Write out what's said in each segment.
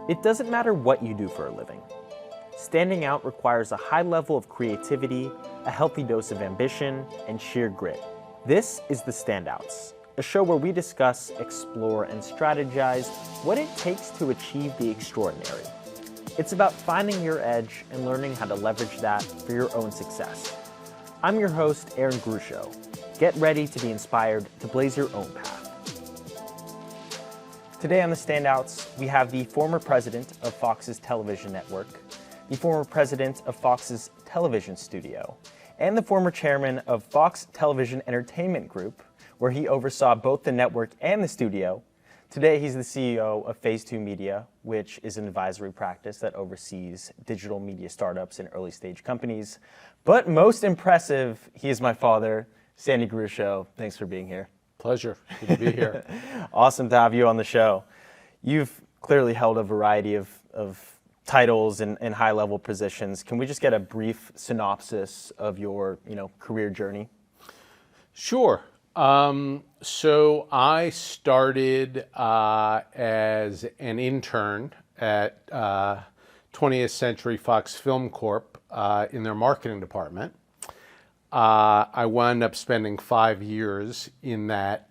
It doesn't matter what you do for a living. Standing out requires a high level of creativity, a healthy dose of ambition, and sheer grit. This is the Standouts, a show where we discuss, explore, and strategize what it takes to achieve the extraordinary. It's about finding your edge and learning how to leverage that for your own success. I'm your host, Sandy Grushow. Get ready to be inspired to blaze your own path. Today on the Standouts, we have the former president of Fox's television network, the former president of Fox's television studio, and the former chairman of Fox Television Entertainment Group, where he oversaw both the network and the studio. Today, he's the CEO of Phase 2 Media, which is an advisory practice that oversees digital media startups and early-stage companies. But most impressive, he is my father, Sandy Grushow. Thanks for being here. Pleasure. Good to be here. Awesome to have you on the show. You've clearly held a variety of titles and high-level positions. Can we just get a brief synopsis of your career journey? Sure. So I started as an intern at 20th Century Fox Film Corp in their marketing department. I wound up spending 5 years in that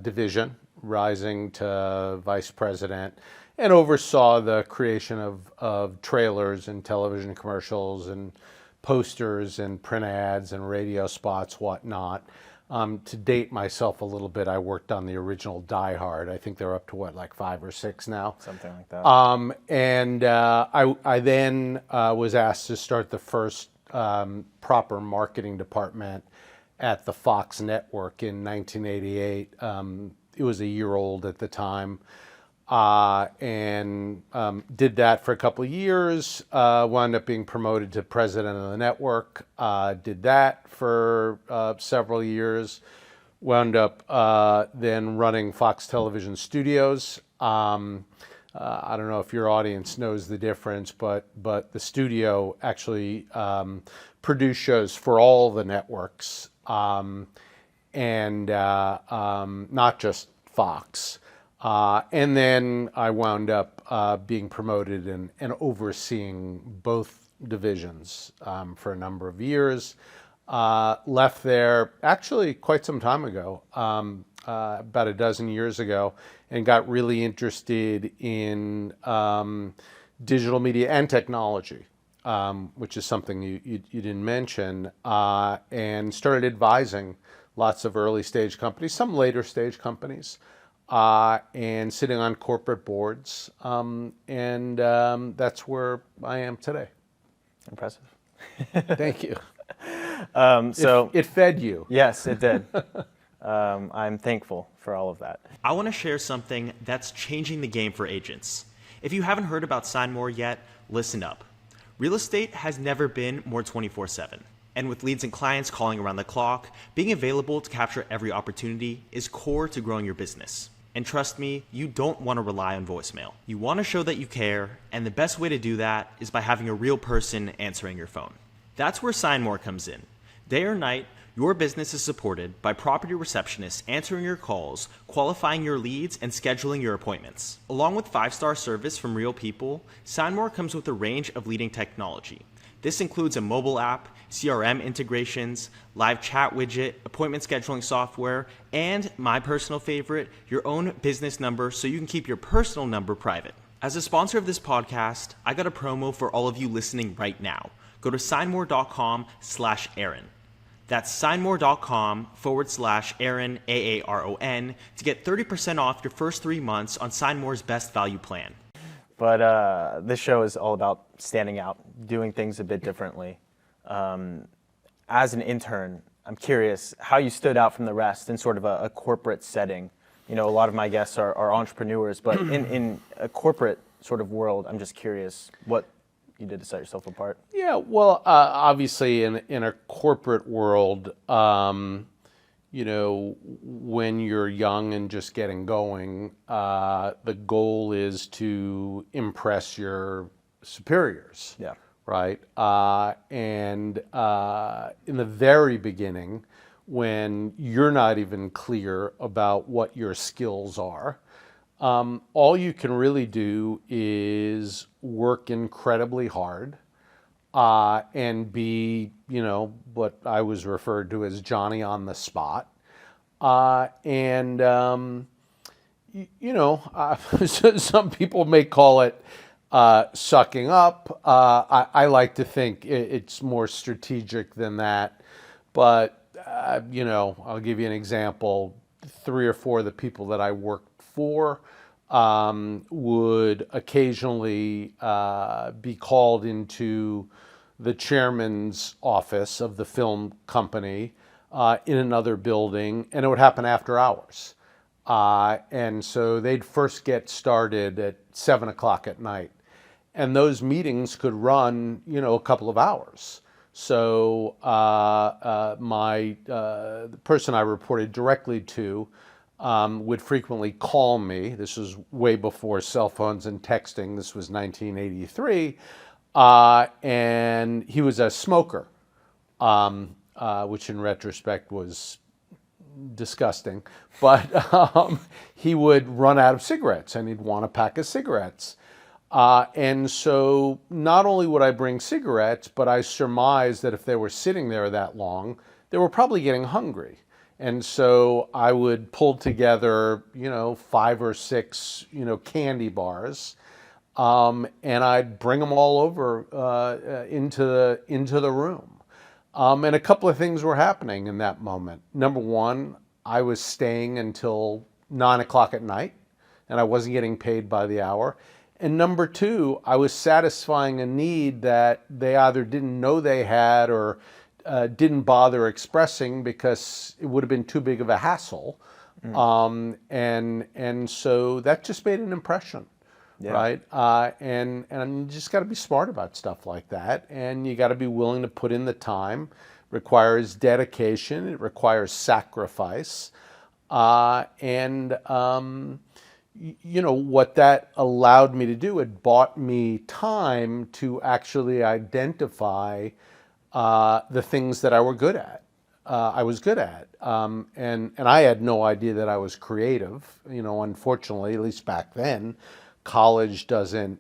division, rising to vice president, and oversaw the creation of trailers and television commercials and posters and print ads and radio spots, whatnot. To date myself a little bit, I worked on the original Die Hard. I think they're up to like 5 or 6 now. Something like that. I then was asked to start the first proper marketing department at the Fox network in 1988. It was a year old at the time. And did that for a couple of years, wound up being promoted to president of the network, did that for several years, wound up then running Fox Television Studios. I don't know if your audience knows the difference, but the studio actually produced shows for all the networks, and not just Fox. And then I wound up being promoted and overseeing both divisions for a number of years. Left there actually quite some time ago, about a dozen years ago, and got really interested in digital media and technology, which is something you didn't mention, and started advising lots of early stage companies, some later stage companies, and sitting on corporate boards, and that's where I am today. Impressive. Thank you. So it fed you. Yes, it did. I'm thankful for all of that. I want to share something that's changing the game for agents. If you haven't heard about Sign More yet, listen up. Real estate has never been more 24/7. And with leads and clients calling around the clock, being available to capture every opportunity is core to growing your business. And trust me, you don't want to rely on voicemail. You want to show that you care, and the best way to do that is by having a real person answering your phone. That's where Sign More comes in. Day or night, your business is supported by property receptionists answering your calls, qualifying your leads, and scheduling your appointments. Along with 5-star service from real people, Sign More comes with a range of leading technology. This includes a mobile app, CRM integrations, live chat widget, appointment scheduling software, and my personal favorite, your own business number so you can keep your personal number private. As a sponsor of this podcast, I got a promo for all of you listening right now. Go to signmore.com/Aaron. That's signmore.com/Aaron, AARON, to get 30% off your first 3 months on Sign More's best value plan. But this show is all about standing out, doing things a bit differently. As an intern, I'm curious how you stood out from the rest in sort of a corporate setting. A lot of my guests are entrepreneurs, but in a corporate sort of world, I'm just curious what you did to set yourself apart. Yeah, well, obviously in a corporate world, when you're young and just getting going, the goal is to impress your superiors. Yeah. Right? And in the very beginning, when you're not even clear about what your skills are, all you can really do is work incredibly hard and be, what I was referred to as Johnny on the spot. Some people may call it sucking up. I like to think it's more strategic than that. But, I'll give you an example. 3 or 4 of the people that I worked for would occasionally be called into the chairman's office of the film company in another building, and it would happen after hours. And so they'd first get started at 7 o'clock at night. And those meetings could run, a couple of hours. So the person I reported directly to would frequently call me. This was way before cell phones and texting. This was 1983. And he was a smoker, which in retrospect was disgusting. But he would run out of cigarettes and he'd want a pack of cigarettes. And so not only would I bring cigarettes, but I surmised that if they were sitting there that long, they were probably getting hungry. And so I would pull together, 5 or 6, candy bars, and I'd bring them all over into the room. And a couple of things were happening in that moment. Number one, I was staying until 9 o'clock at night, and I wasn't getting paid by the hour. And number two, I was satisfying a need that they either didn't know they had or didn't bother expressing because it would have been too big of a hassle. And so that just made an impression, right? And you just got to be smart about stuff like that. And you got to be willing to put in the time. It requires dedication. It requires sacrifice. What that allowed me to do, it bought me time to actually identify the things that I was good at. And I had no idea that I was creative. Unfortunately, at least back then, college doesn't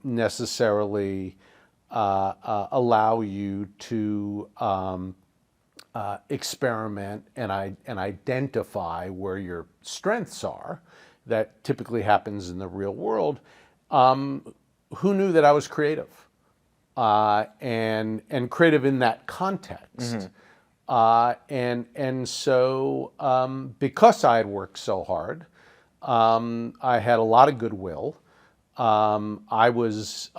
necessarily allow you to experiment and identify where your strengths are. That typically happens in the real world. Who knew that I was creative? And creative in that context. So because I had worked so hard, I had a lot of goodwill. I was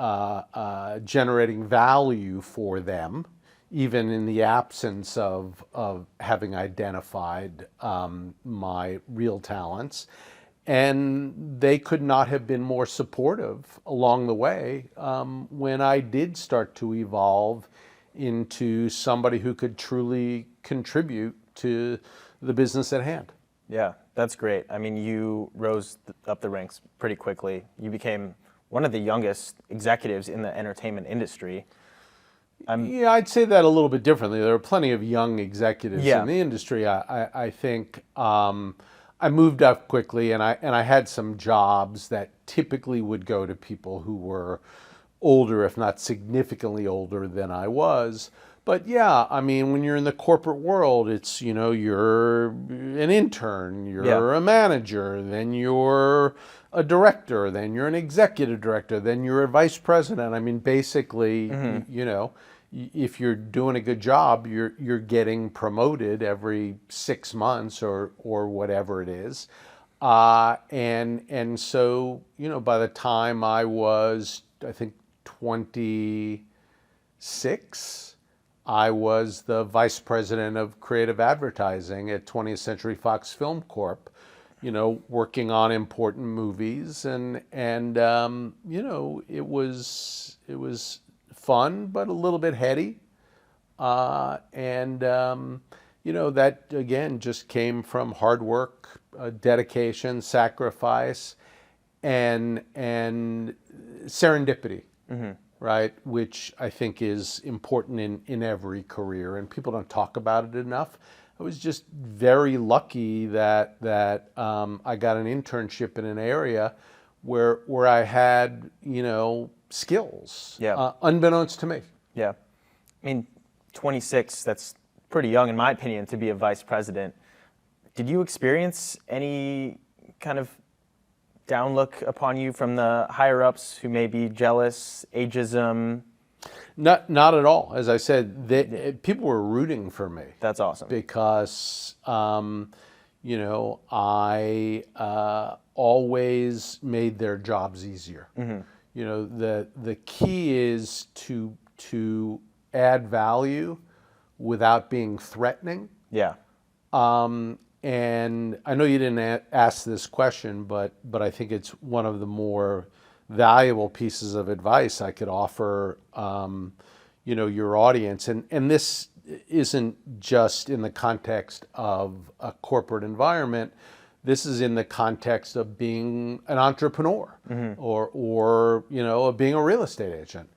generating value for them, even in the absence of having identified my real talents. And they could not have been more supportive along the way when I did start to evolve into somebody who could truly contribute to the business at hand. Yeah, that's great. I mean, you rose up the ranks pretty quickly. You became one of the youngest executives in the entertainment industry. Yeah, I'd say that a little bit differently. There are plenty of young executives in the industry. I think I moved up quickly, and I had some jobs that typically would go to people who were older, if not significantly older than I was. But yeah, I mean, when you're in the corporate world, it's, you're an intern, you're a manager, then you're a director, then you're an executive director, then you're a vice president. I mean, basically, if you're doing a good job, you're getting promoted every 6 months or whatever it is. And so, by the time I was, I think, 26, I was the vice president of creative advertising at 20th Century Fox Film Corp, working on important movies. And it was fun, but a little bit heady. That, again, just came from hard work, dedication, sacrifice, and serendipity, right? Which I think is important in every career, and people don't talk about it enough. I was just very lucky that I got an internship in an area where I had, skills, Yeah. unbeknownst to me. Yeah. I mean, 26, that's pretty young, in my opinion, to be a vice president. Did you experience any kind of downlook upon you from the higher-ups who may be jealous, ageism? Not at all. As I said, people were rooting for me. That's awesome. Because, I always made their jobs easier. The key is to add value without being threatening. Yeah. And I know you didn't ask this question, but I think it's one of the more valuable pieces of advice I could offer, your audience. And this isn't just in the context of a corporate environment. This is in the context of being an entrepreneur or being a real estate agent.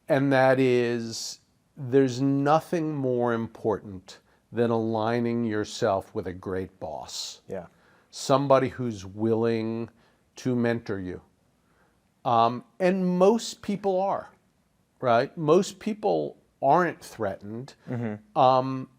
And that is, there's nothing more important than aligning yourself with a great boss. Yeah. Somebody who's willing to mentor you. And most people are, right? Most people aren't threatened.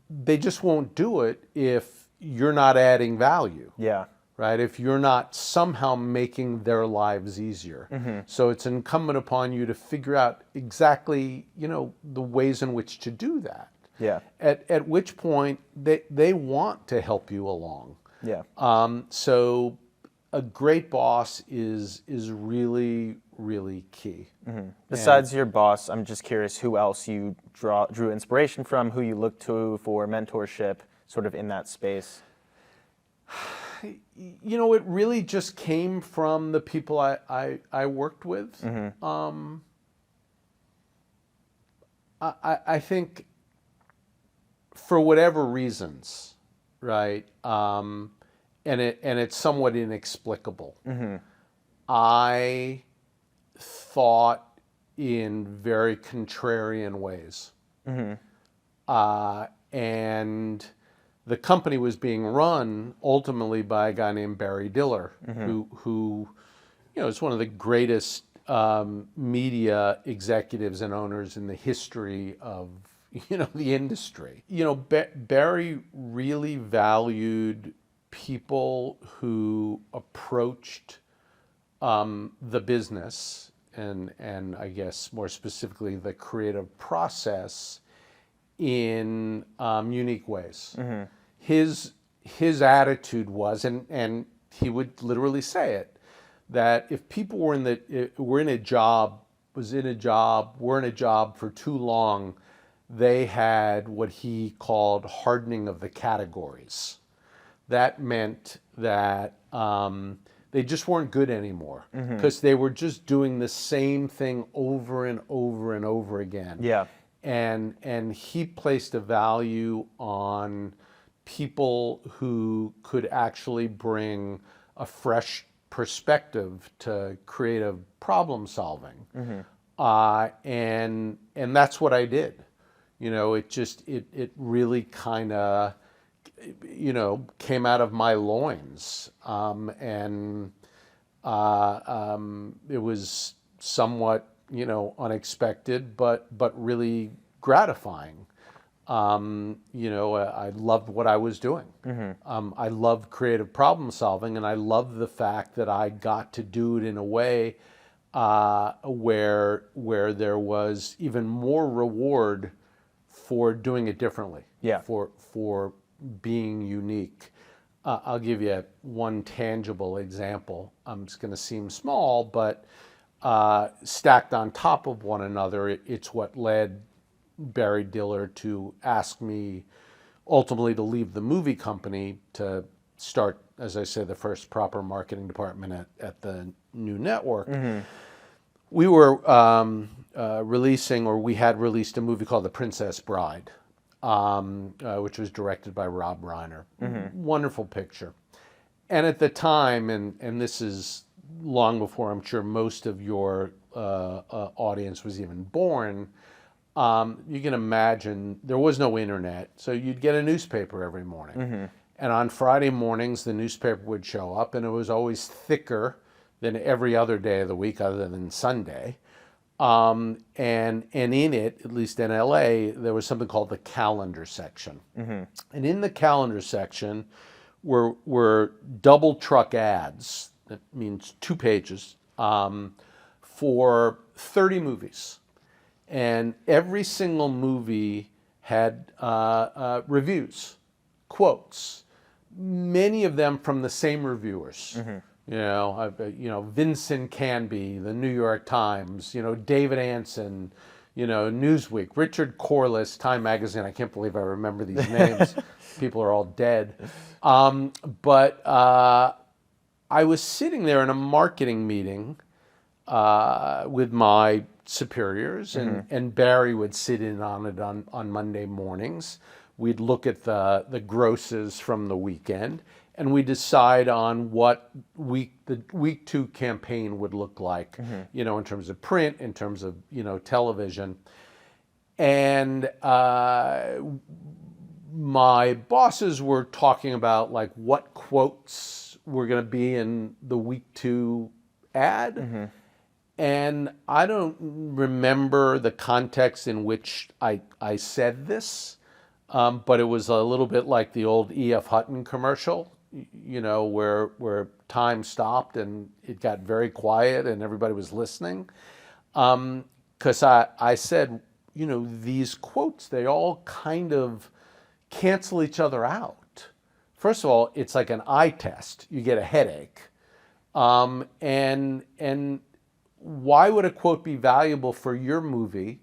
They just won't do it if you're not adding value. Yeah. Right? If you're not somehow making their lives easier. So it's incumbent upon you to figure out exactly, the ways in which to do that. Yeah. At which point they want to help you along. Yeah. So a great boss is really, really key. Besides your boss, I'm just curious who else you drew inspiration from, who you looked to for mentorship, sort of in that space. It really just came from the people I worked with. I think for whatever reasons, right, and it's somewhat inexplicable. I thought in very contrarian ways, and the company was being run ultimately by a guy named Barry Diller, who is one of the greatest media executives and owners in the history of the industry. Barry really valued people who approached the business and I guess more specifically the creative process in unique ways. His attitude was, and he would literally say it, that if people were in a job for too long, they had what he called hardening of the categories. That meant that they just weren't good anymore because they were just doing the same thing over and over and over again. Yeah. And he placed a value on people who could actually bring a fresh perspective to creative problem solving. And that's what I did. It really kind of, came out of my loins. And it was somewhat, unexpected, but really gratifying. I loved what I was doing. I loved creative problem solving, and I loved the fact that I got to do it in a way where there was even more reward for doing it differently. Yeah. For being unique. I'll give you one tangible example. It's going to seem small, but stacked on top of one another, it's what led Barry Diller to ask me ultimately to leave the movie company to start, as I say, the first proper marketing department at the new network. We were we had released a movie called The Princess Bride, which was directed by Rob Reiner. Wonderful picture. And at the time, and this is long before I'm sure most of your audience was even born, you can imagine there was no internet, so you'd get a newspaper every morning. And on Friday mornings, the newspaper would show up, and it was always thicker than every other day of the week other than Sunday. And in it, at least in LA, there was something called the calendar section. And in the calendar section were double truck ads, that means 2 pages, for 30 movies. And every single movie had reviews, quotes, many of them from the same reviewers. Vincent Canby, the New York Times, David Anson, Newsweek, Richard Corliss, Time Magazine. I can't believe I remember these names. People are all dead. But I was sitting there in a marketing meeting with my superiors, and Barry would sit in on it on Monday mornings. We'd look at the grosses from the weekend, and we decide on what the week 2 campaign would look like, in terms of print, in terms of, television. And my bosses were talking about like what quotes were going to be in the week 2 ad. And I don't remember the context in which I said this, but it was a little bit like the old E.F. Hutton commercial, where time stopped and it got very quiet and everybody was listening. Because I said, these quotes, they all kind of cancel each other out. First of all, it's like an eye test. You get a headache. And why would a quote be valuable for your movie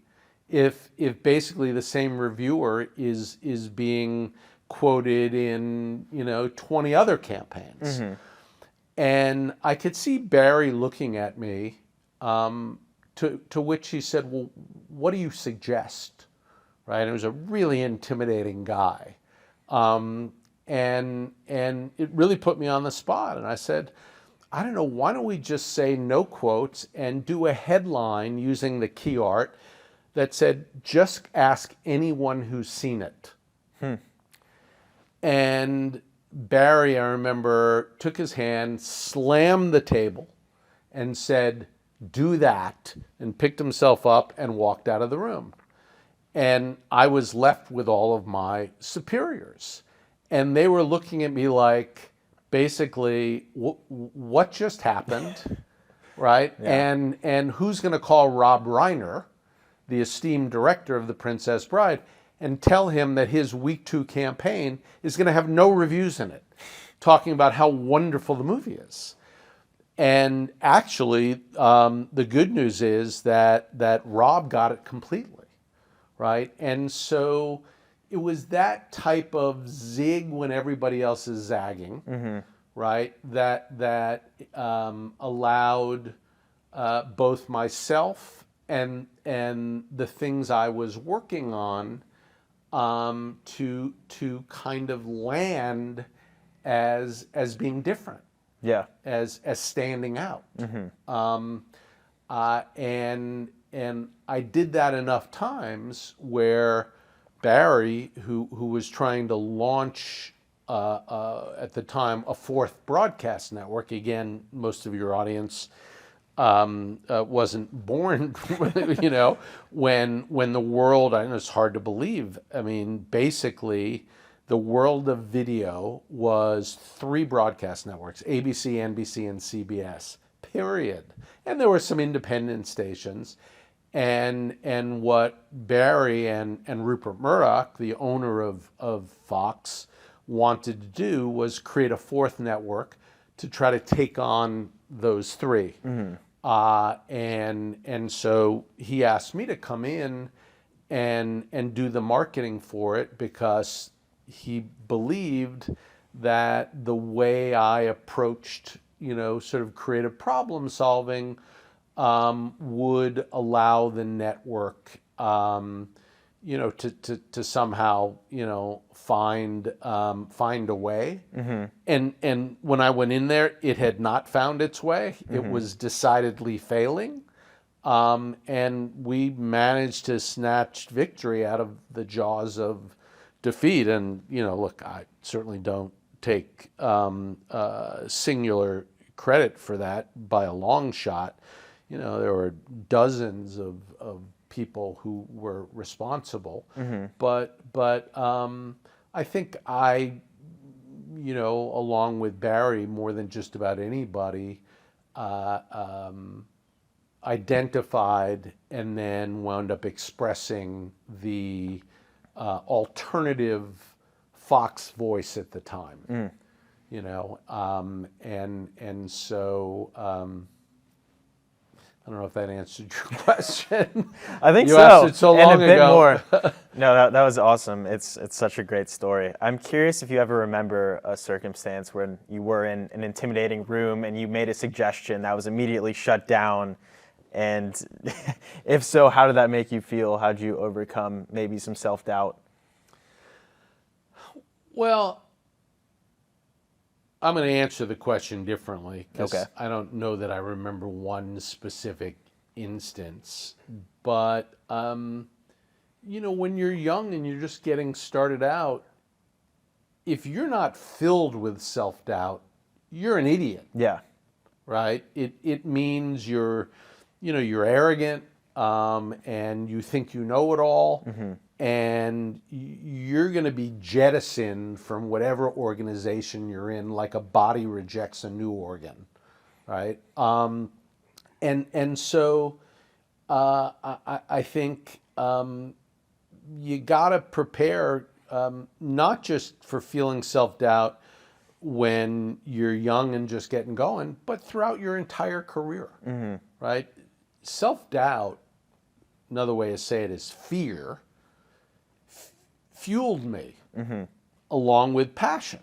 if basically the same reviewer is being quoted in 20 other campaigns? And I could see Barry looking at me, to which he said, well, what do you suggest? Right? And it was a really intimidating guy, and it really put me on the spot. And I said, I don't know, why don't we just say no quotes and do a headline using the key art that said, just ask anyone who's seen it. And Barry, I remember, took his hand, slammed the table, and said, do that, and picked himself up and walked out of the room. And I was left with all of my superiors. And they were looking at me like, basically, what just happened, right? Yeah. And who's going to call Rob Reiner, the esteemed director of The Princess Bride, and tell him that his week 2 campaign is going to have no reviews in it, talking about how wonderful the movie is. And actually, the good news is that Rob got it completely, right? And so it was that type of zig when everybody else is zagging, right? That allowed both myself and the things I was working on to kind of land as being different, as standing out, and I did that enough times where Barry, who was trying to launch at the time a 4th broadcast network. Again, most of your audience wasn't born, when the world, I know it's hard to believe. I mean, basically, the world of video was 3 broadcast networks: ABC, NBC, and CBS. Period. And there were some independent stations. And what Barry and Rupert Murdoch, the owner of Fox, wanted to do was create a 4th network to try to take on those 3. And so he asked me to come in and do the marketing for it, because he believed that the way I approached, sort of creative problem solving, would allow the network, to somehow, find a way. And when I went in there, it had not found its way. It was decidedly failing. And we managed to snatch victory out of the jaws of defeat. And, look, I certainly don't take singular credit for that by a long shot. There were dozens of people who were responsible. But I think along with Barry, more than just about anybody, identified and then wound up expressing the alternative Fox voice at the time. And so I don't know if that answered your question. I think you so. Asked it so long and a bit ago. more. No, that was awesome. It's such a great story. I'm curious if you ever remember a circumstance when you were in an intimidating room and you made a suggestion that was immediately shut down. And if so, how did that make you feel? How did you overcome maybe some self-doubt? Well, I'm going to answer the question differently because Okay. I don't know that I remember one specific instance. But, when you're young and you're just getting started out, if you're not filled with self-doubt, you're an idiot. Yeah. Right? It means you're arrogant, and you think you know it all, and you're going to be jettisoned from whatever organization you're in, like a body rejects a new organ, right? And so I think you got to prepare not just for feeling self-doubt when you're young and just getting going, but throughout your entire career, right? Self-doubt, another way to say it is fear, fueled me along with passion,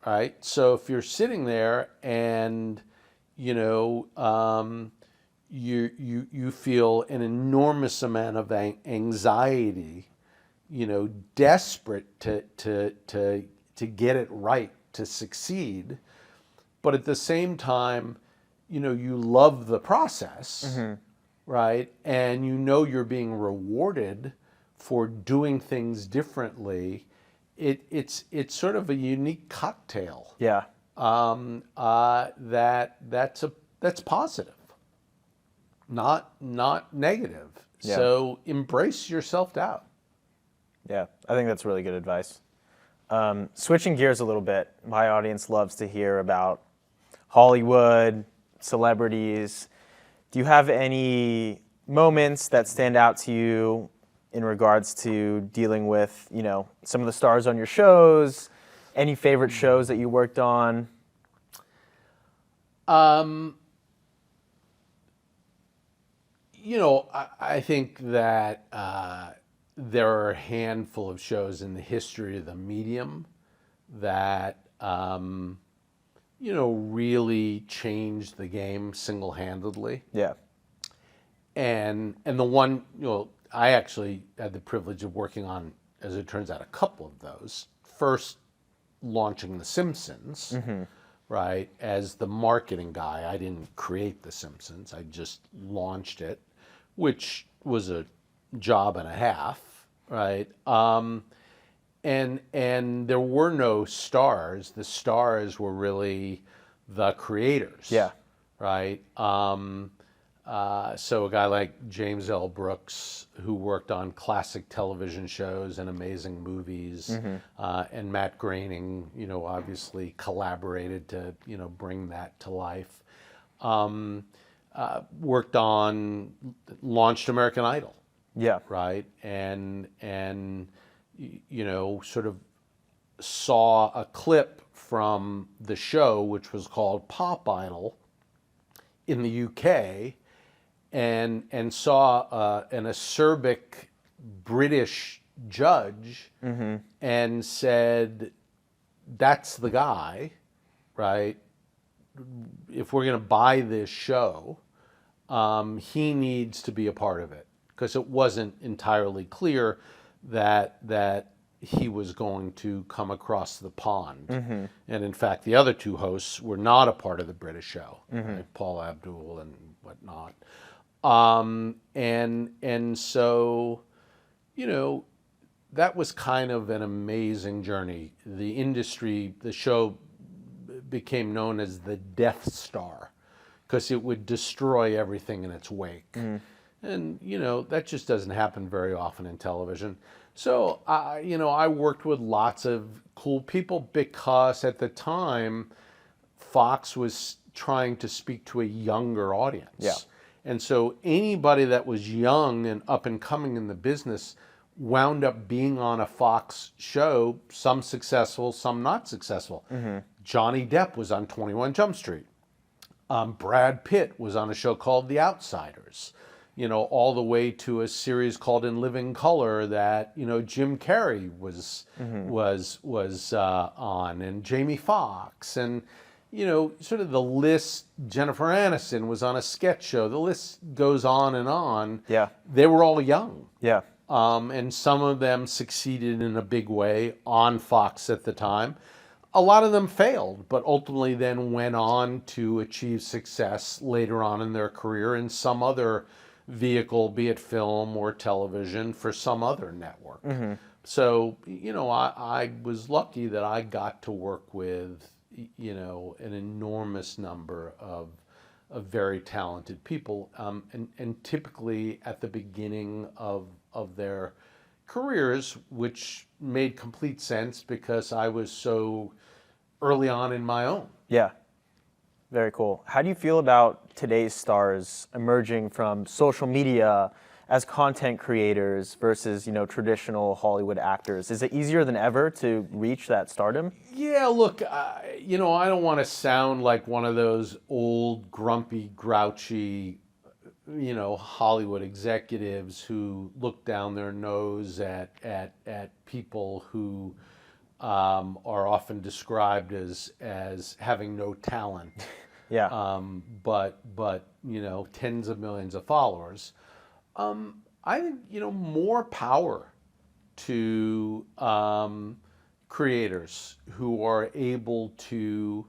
right? So if you're sitting there and, you feel an enormous amount of anxiety, desperate to get it right, to succeed, but at the same time, you love the process, right? And you're being rewarded for doing things differently. It's sort of a unique cocktail. Yeah. That's positive, not negative. Yeah. So embrace your self-doubt. Yeah, I think that's really good advice. Switching gears a little bit, my audience loves to hear about Hollywood, celebrities. Do you have any moments that stand out to you in regards to dealing with, some of the stars on your shows? Any favorite shows that you worked on? I think that there are a handful of shows in the history of the medium that, really changed the game single-handedly. Yeah. And the one, I actually had the privilege of working on, as it turns out, a couple of those. First, launching The Simpsons, right, as the marketing guy. I didn't create The Simpsons. I just launched it, which was a job and a half, right? And there were no stars. The stars were really the creators. Yeah. Right? So a guy like James L. Brooks, who worked on classic television shows and amazing movies, and Matt Groening, obviously collaborated to, bring that to life. Launched American Idol. Yeah. Right? And sort of saw a clip from the show, which was called Pop Idol in the UK, and saw an acerbic British judge and said, that's the guy, right? If we're going to buy this show, he needs to be a part of it. Because it wasn't entirely clear that he was going to come across the pond. And in fact, the other two hosts were not a part of the British show, right? Paul Abdul and whatnot. And so, you know, that was kind of an amazing journey. The industry, the show became known as the Death Star because it would destroy everything in its wake. And, you know, that just doesn't happen very often in television. So, I worked with lots of cool people because at the time, Fox was trying to speak to a younger audience. Yeah. And so anybody that was young and up and coming in the business wound up being on a Fox show, some successful, some not successful. Johnny Depp was on 21 Jump Street. Brad Pitt was on a show called The Outsiders, all the way to a series called In Living Color that, Jim Carrey was on, and Jamie Foxx, and, sort of the list. Jennifer Aniston was on a sketch show. The list goes on and on. Yeah. They were all young. Yeah. And some of them succeeded in a big way on Fox at the time. A lot of them failed, but ultimately then went on to achieve success later on in their career in some other vehicle, be it film or television, for some other network. So, I was lucky that I got to work with, an enormous number of very talented people. And typically at the beginning of their careers, which made complete sense because I was so early on in my own. Yeah. Very cool. How do you feel about today's stars emerging from social media as content creators versus, traditional Hollywood actors? Is it easier than ever to reach that stardom? Yeah, look, I don't want to sound like one of those old, grumpy, grouchy, Hollywood executives who look down their nose at people who are often described as having no talent. Yeah. But tens of millions of followers. I think more power to creators who are able to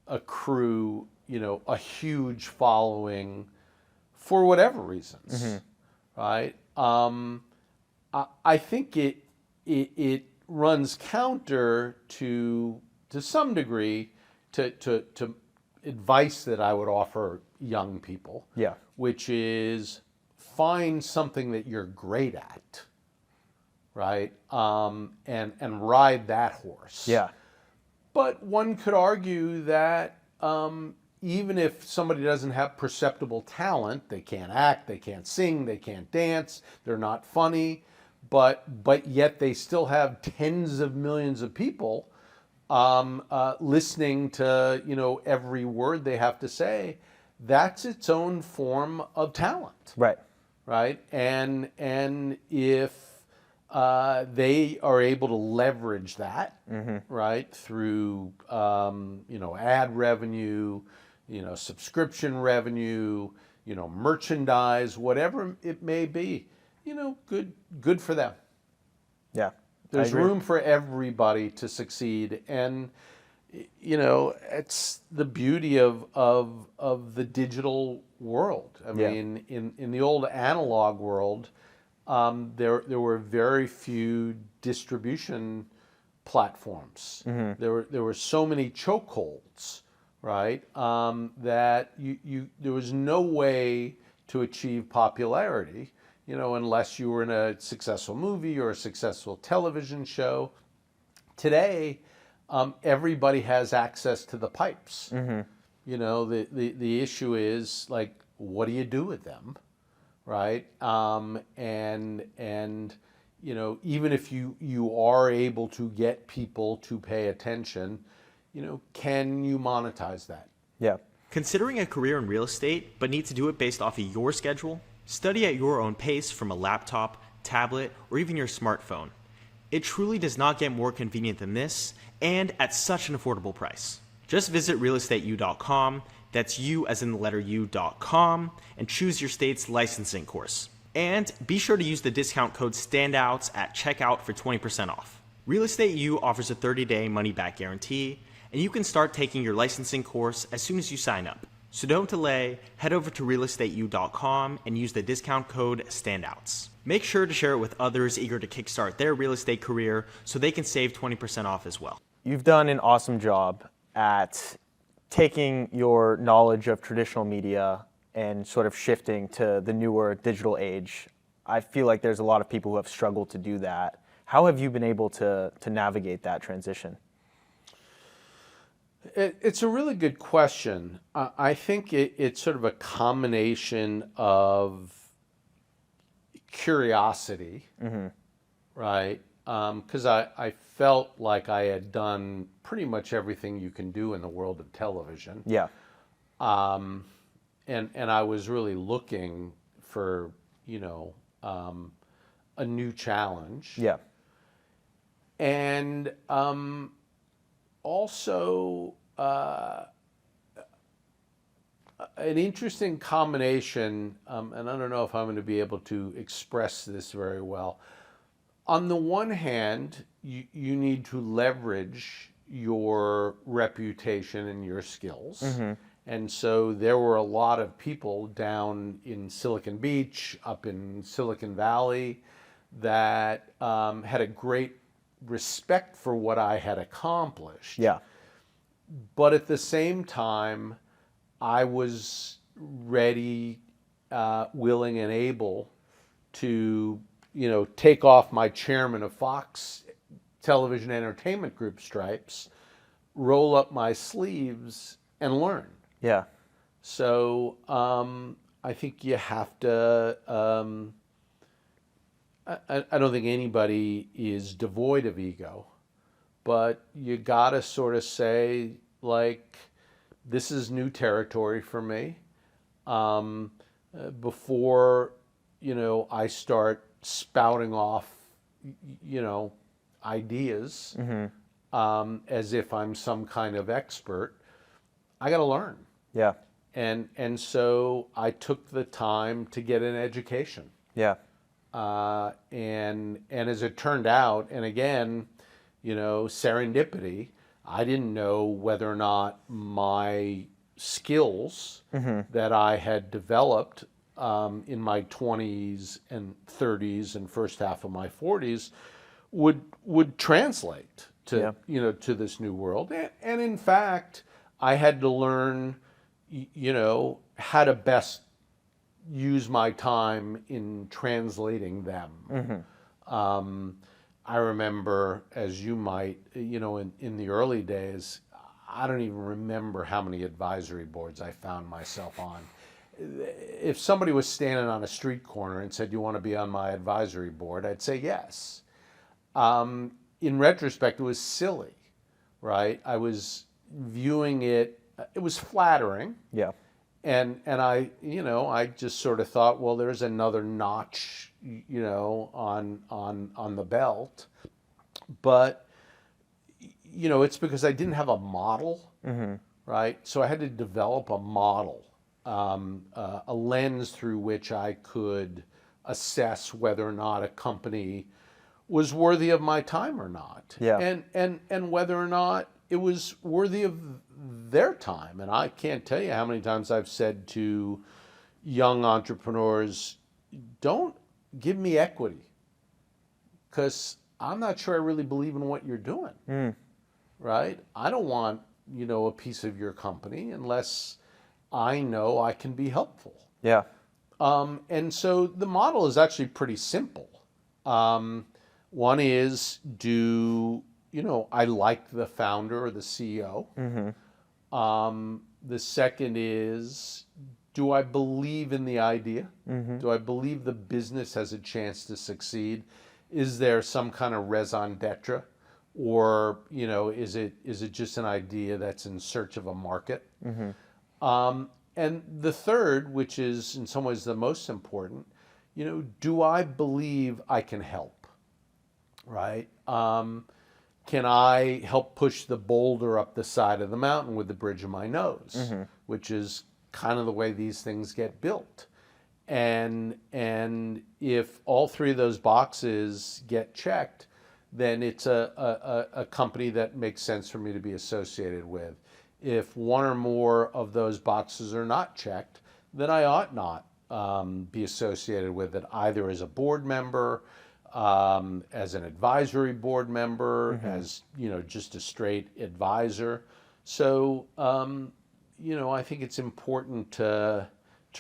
accrue a huge following for whatever reasons, right? I think it runs counter to some degree to advice that I would offer young people. Yeah. Which is find something that you're great at, right? And ride that horse. Yeah. But one could argue that even if somebody doesn't have perceptible talent, they can't act, they can't sing, they can't dance, they're not funny, but yet they still have tens of millions of people listening to every word they have to say. That's its own form of talent. Right. Right? And if they are able to leverage that, right, through ad revenue, subscription revenue, merchandise, whatever it may be, good for them. Yeah. There's room for everybody to succeed, and it's the beauty of the digital world. I mean, in the old analog world, there were very few distribution platforms. There were so many chokeholds, right? That there was no way to achieve popularity, unless you were in a successful movie or a successful television show. Today, everybody has access to the pipes. The issue is, like, what do you do with them, right? And even if you are able to get people to pay attention, can you monetize that? Yeah. Considering a career in real estate, but need to do it based off of your schedule? Study at your own pace from a laptop, tablet, or even your smartphone. It truly does not get more convenient than this, and at such an affordable price. Just visit realestateu.com, that's you as in the letter u.com, and choose your state's licensing course. And be sure to use the discount code Standouts at checkout for 20% off. Real Estate U offers a 30-day money-back guarantee, and you can start taking your licensing course as soon as you sign up. So don't delay, head over to realestateu.com and use the discount code Standouts. Make sure to share it with others eager to kickstart their real estate career so they can save 20% off as well. You've done an awesome job at taking your knowledge of traditional media and sort of shifting to the newer digital age. I feel like there's a lot of people who have struggled to do that. How have you been able to navigate that transition? It's a really good question. I think it's sort of a combination of curiosity, right? Because I felt like I had done pretty much everything you can do in the world of television. Yeah. And I was really looking for, a new challenge. Yeah. And also an interesting combination, and I don't know if I'm going to be able to express this very well. On the one hand, you need to leverage your reputation and your skills. And so there were a lot of people down in Silicon Beach, up in Silicon Valley, that had a great respect for what I had accomplished. Yeah. But at the same time, I was ready, willing, and able to, take off my chairman of Fox Television Entertainment Group stripes, roll up my sleeves, and learn. Yeah. So I think you have to. I don't think anybody is devoid of ego, but you got to sort of say, like, this is new territory for me. Before, I start spouting off, ideas as if I'm some kind of expert, I got to learn. Yeah. And so I took the time to get an education. Yeah. And as it turned out, and again, serendipity, I didn't know whether or not my skills that I had developed in my 20s and 30s and first half of my 40s would translate to to this new world. And in fact, I had to learn how to best use my time in translating them. I remember, as you might, in the early days, I don't even remember how many advisory boards I found myself on. If somebody was standing on a street corner and said, "You want to be on my advisory board?" I'd say yes. In retrospect, it was silly, right? I was viewing it, it was flattering. Yeah. And I, I just sort of thought, well, there's another notch, on the belt. But, it's because I didn't have a model, right? So I had to develop a model, a lens through which I could assess whether or not a company was worthy of my time or not. Yeah. And whether or not it was worthy of their time. And I can't tell you how many times I've said to young entrepreneurs, don't give me equity, because I'm not sure I really believe in what you're doing, right? I don't want, a piece of your company unless I know I can be helpful. Yeah. And so the model is actually pretty simple. One is, I like the founder or the CEO. The second is, do I believe in the idea? Do I believe the business has a chance to succeed? Is there some kind of raison d'etre? Or, is it just an idea that's in search of a market? And the third, which is in some ways the most important, do I believe I can help? Right? Can I help push the boulder up the side of the mountain with the bridge of my nose, which is kind of the way these things get built. And if all three of those boxes get checked, then it's a company that makes sense for me to be associated with. if one or more of those boxes are not checked, then I ought not be associated with it, either as a board member, as an advisory board member, as just a straight advisor. So I think it's important to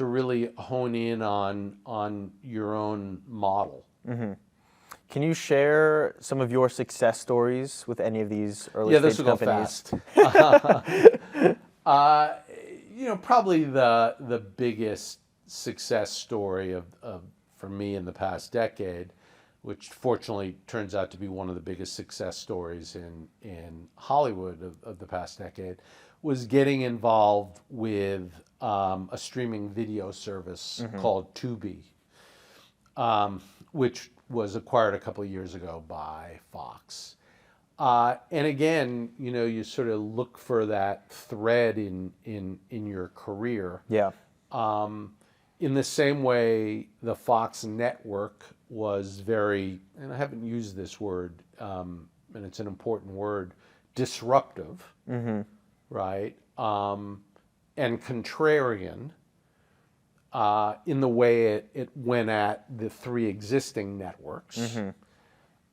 really hone in on your own model. Can you share some of your success stories with any of these early Yeah, stage this will go companies? fast. Probably the biggest success story of for me in the past decade, which fortunately turns out to be one of the biggest success stories in Hollywood of the past decade, was getting involved with a streaming video service called Tubi, which was acquired a couple of years ago by Fox. And again, you sort of look for that thread in your career. Yeah. In the same way, the Fox network was very, and I haven't used this word, and it's an important word, disruptive, right? And contrarian in the way it went at the three existing networks.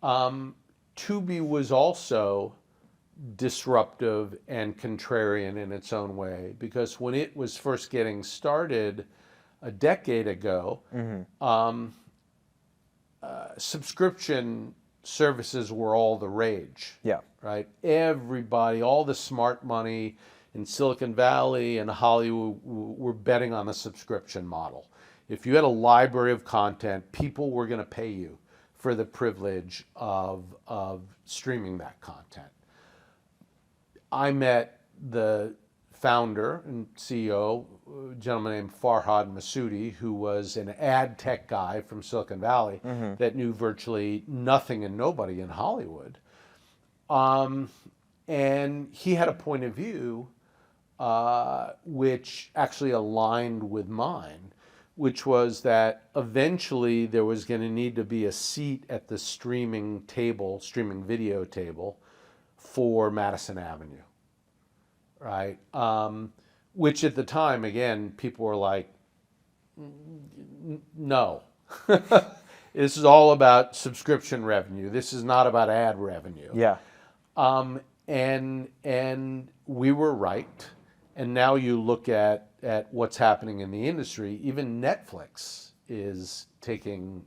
Tubi was also disruptive and contrarian in its own way, because when it was first getting started a decade ago, subscription services were all the rage. Yeah. Right? Everybody, all the smart money in Silicon Valley and Hollywood were betting on the subscription model. If you had a library of content, people were going to pay you for the privilege of streaming that content. I met the founder and CEO, a gentleman named Farhad Massoudi, who was an ad tech guy from Silicon Valley that knew virtually nothing and nobody in Hollywood. And he had a point of view which actually aligned with mine, which was that eventually there was going to need to be a seat at the streaming video table for Madison Avenue, right? Which at the time, again, people were like, no. This is all about subscription revenue. This is not about ad revenue. Yeah. And we were right. And now you look at what's happening in the industry. Even Netflix is taking,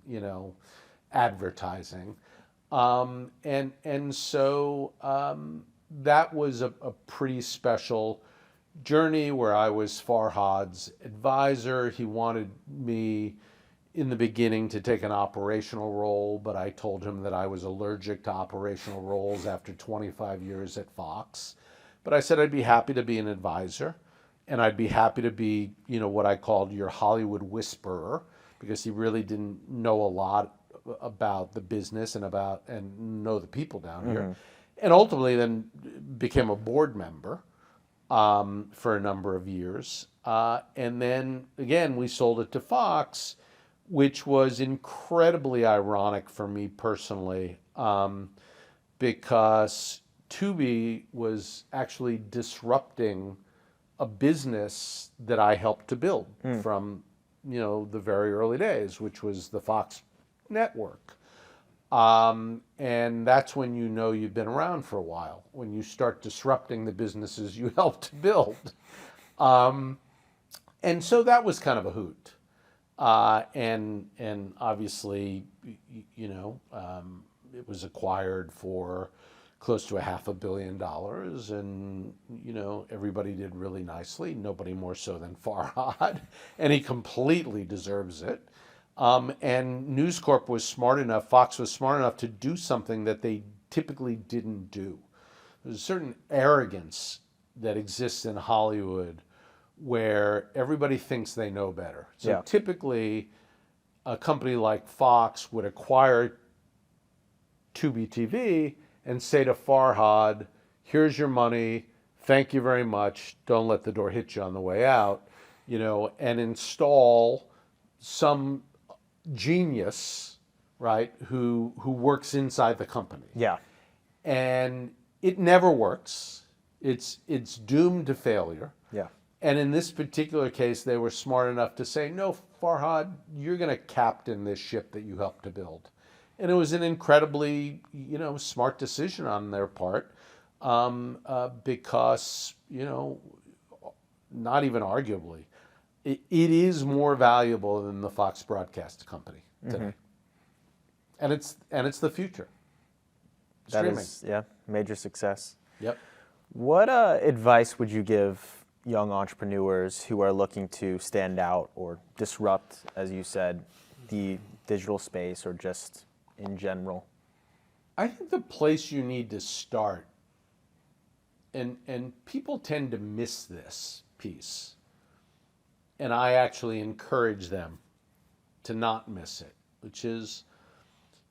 advertising. And so that was a pretty special journey where I was Farhad's advisor. He wanted me in the beginning to take an operational role, but I told him that I was allergic to operational roles after 25 years at Fox. But I said I'd be happy to be an advisor, and I'd be happy to be, what I called your Hollywood whisperer, because he really didn't know a lot about the business and know the people down here. And ultimately then became a board member for a number of years. And then, again, we sold it to Fox, which was incredibly ironic for me personally, because Tubi was actually disrupting a business that I helped to build from, the very early days, which was the Fox network. And that's when you've been around for a while, when you start disrupting the businesses you helped to build. And so that was kind of a hoot. And obviously, it was acquired for close to $500 million, and everybody did really nicely. Nobody more so than Farhad, and he completely deserves it. And News Corp was smart enough, Fox was smart enough to do something that they typically didn't do. There's a certain arrogance that exists in Hollywood where everybody thinks they know better. So typically, a company like Fox would acquire Tubi TV and say to Farhad, here's your money, thank you very much, don't let the door hit you on the way out, and install some genius, right, who works inside the company. Yeah. And it never works. It's doomed to failure. Yeah. And in this particular case, they were smart enough to say, no, Farhad, you're going to captain this ship that you helped to build. And it was an incredibly, smart decision on their part, because, not even arguably, it is more valuable than the Fox broadcast company today. And it's the future. That Streaming. is, major success. Yep. What advice would you give young entrepreneurs who are looking to stand out or disrupt, as you said, the digital space or just in general? I think the place you need to start, and people tend to miss this piece, and I actually encourage them to not miss it, which is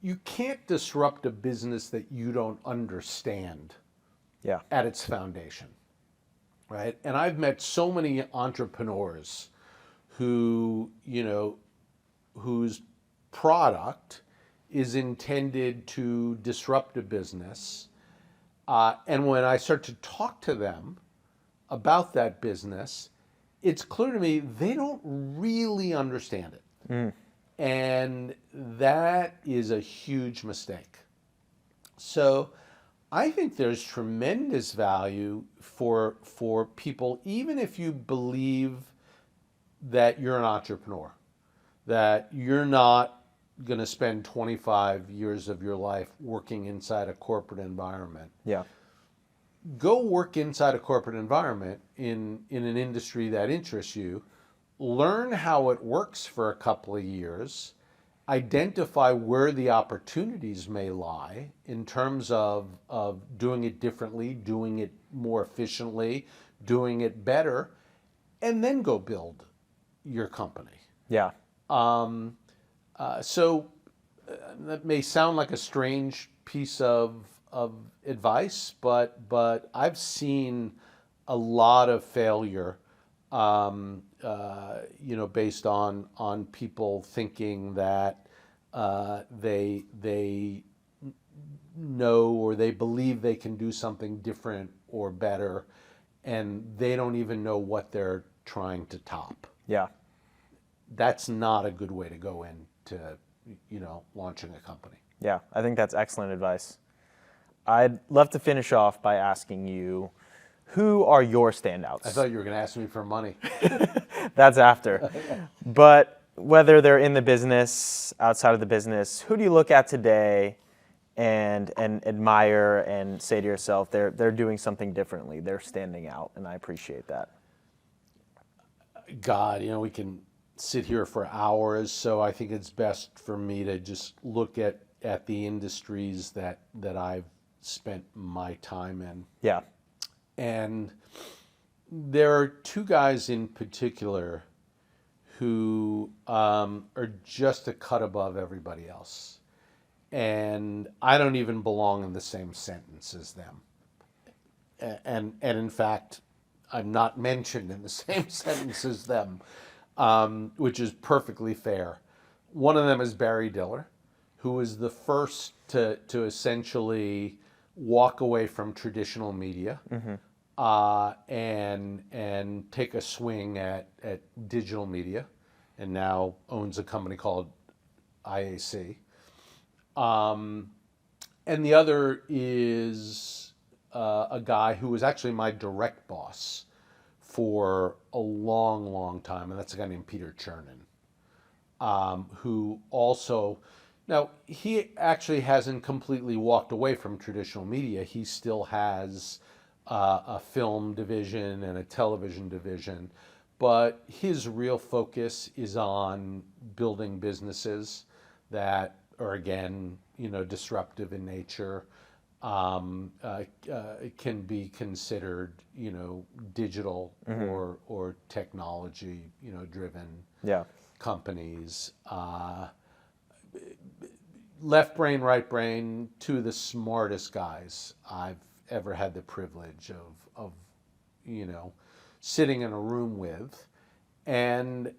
you can't disrupt a business that you don't understand at its foundation, right? And I've met so many entrepreneurs who, whose product is intended to disrupt a business. And when I start to talk to them about that business, it's clear to me they don't really understand it. And that is a huge mistake. So I think there's tremendous value for people, even if you believe that you're an entrepreneur, that you're not going to spend 25 years of your life working inside a corporate environment. Yeah. Go work inside a corporate environment in an industry that interests you. Learn how it works for a couple of years. Identify where the opportunities may lie in terms of doing it differently, doing it more efficiently, doing it better, and then go build your company. Yeah. So that may sound like a strange piece of advice, but I've seen a lot of failure, based on people thinking that they know or they believe they can do something different or better, and they don't even know what they're trying to top. Yeah. That's not a good way to go into, launching a company. Yeah, I think that's excellent advice. I'd love to finish off by asking you, who are your standouts? I thought you were going to ask me for money. That's after. But whether they're in the business, outside of the business, who do you look at today and admire and say to yourself, they're doing something differently, they're standing out, and I appreciate that? God, we can sit here for hours, so I think it's best for me to just look at the industries that I've spent my time in. Yeah. And there are two guys in particular who are just a cut above everybody else. And I don't even belong in the same sentence as them. And in fact, I'm not mentioned in the same sentence as them, which is perfectly fair. One of them is Barry Diller, who was the first to essentially walk away from traditional media, and take a swing at digital media, and now owns a company called IAC. And the other is a guy who was actually my direct boss for a long, long time, and that's a guy named Peter Chernin, who also, now he actually hasn't completely walked away from traditional media. He still has a film division and a television division, but his real focus is on building businesses that are, again, disruptive in nature, can be considered, digital or technology, driven companies. Left brain, right brain, two of the smartest guys I've ever had the privilege of sitting in a room with, and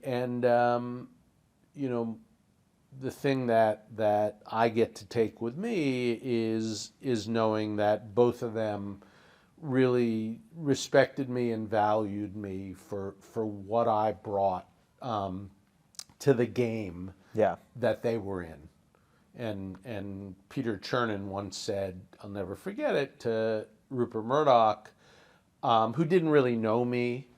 the thing that I get to take with me is knowing that both of them really respected me and valued me for what I brought to the game Yeah. that they were in. And Peter Chernin once said, I'll never forget it, to Rupert Murdoch, who didn't really know me.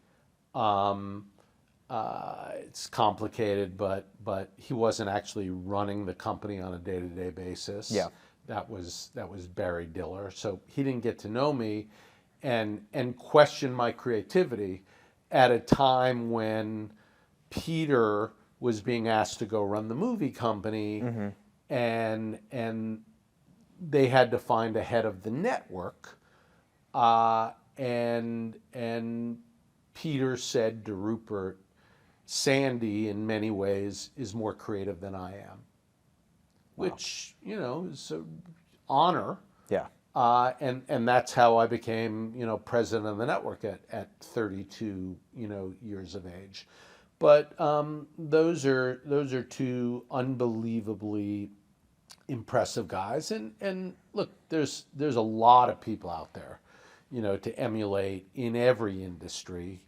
It's complicated, but he wasn't actually running the company on a day-to-day basis. Yeah. That was Barry Diller. So he didn't get to know me and question my creativity at a time when Peter was being asked to go run the movie company, and they had to find a head of the network, and Peter said to Rupert, Sandy in many ways is more creative than I am, which is an honor. Yeah. And that's how I became president of the network at 32 years of age. But those are two unbelievably impressive guys. And look, there's a lot of people out there, to emulate in every industry,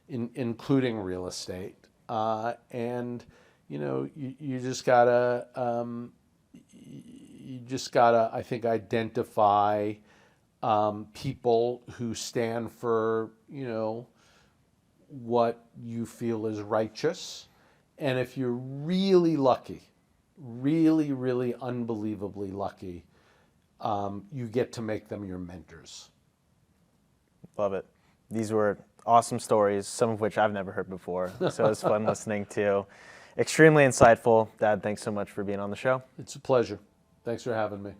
including real estate. And you just gotta I think identify people who stand for what you feel is righteous, and if you're really lucky, really unbelievably lucky, you get to make them your mentors. Love it. These were awesome stories, some of which I've never heard before, so it was fun listening to. Extremely insightful. Dad, thanks so much for being on the show. It's a pleasure. Thanks for having me.